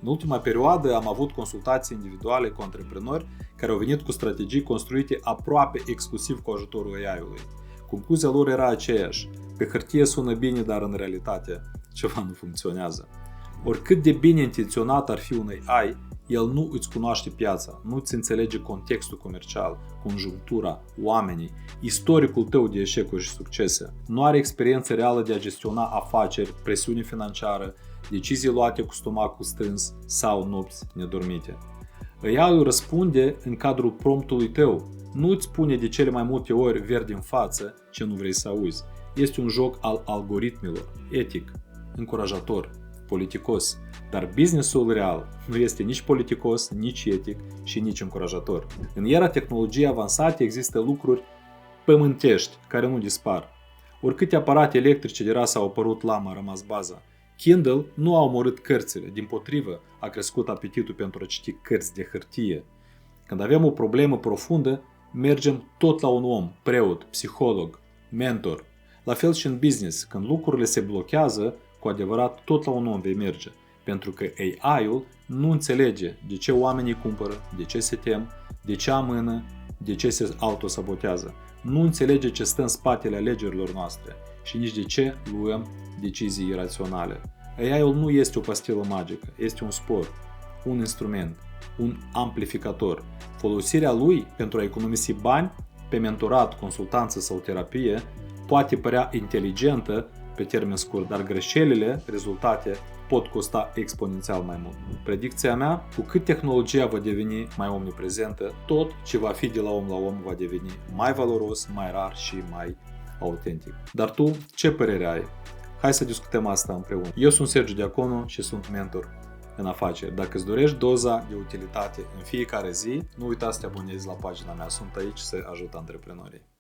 În ultima perioadă am avut consultații individuale cu antreprenori care au venit cu strategii construite aproape exclusiv cu ajutorul AI-ului. Concluzia lor era aceeași. Pe hârtie sună bine, dar în realitate ceva nu funcționează. Oricât de bine intenționat ar fi un AI, el nu îți cunoaște piața, nu îți înțelege contextul comercial, conjunctura, oamenii, istoricul tău de eșecuri și succese. Nu are experiență reală de a gestiona afaceri, presiune financiară, decizii luate cu stomacul strâns sau nopți nedormite. AI-ul răspunde în cadrul promptului tău, nu îți spune de cele mai multe ori verde în față ce nu vrei să auzi. Este un joc al algoritmilor, etic, încurajator, politicos, dar businessul real nu este nici politicos, nici etic și nici încurajator. În era tehnologiei avansate există lucruri pământești care nu dispar. Oricâte aparate electrice de rasă au apărut, lama a rămas baza. Kindle nu a omorât cărțile, dimpotrivă a crescut apetitul pentru a citi cărți de hârtie. Când avem o problemă profundă, mergem tot la un om, preot, psiholog, mentor. La fel și în business, când lucrurile se blochează, cu adevărat tot la un om vei merge, pentru că AI-ul nu înțelege de ce oamenii cumpără, de ce se tem, de ce amână, de ce se autosabotează. Nu înțelege ce stă în spatele alegerilor noastre și nici de ce luăm decizii iraționale. AI-ul nu este o pastilă magică, este un spor, un instrument, un amplificator. Folosirea lui pentru a economisi bani pe mentorat, consultanță sau terapie poate părea inteligentă pe termen scurt, dar greșelile rezultate pot costa exponențial mai mult. Predicția mea, cu cât tehnologia va deveni mai omniprezentă, tot ce va fi de la om la om va deveni mai valoros, mai rar și mai autentic. Dar tu, ce părere ai? Hai să discutăm asta împreună. Eu sunt Sergiu Diaconu și sunt mentor în afaceri. Dacă îți dorești doza de utilitate în fiecare zi, nu uita să te abonezi la pagina mea. Sunt aici să ajut antreprenorii.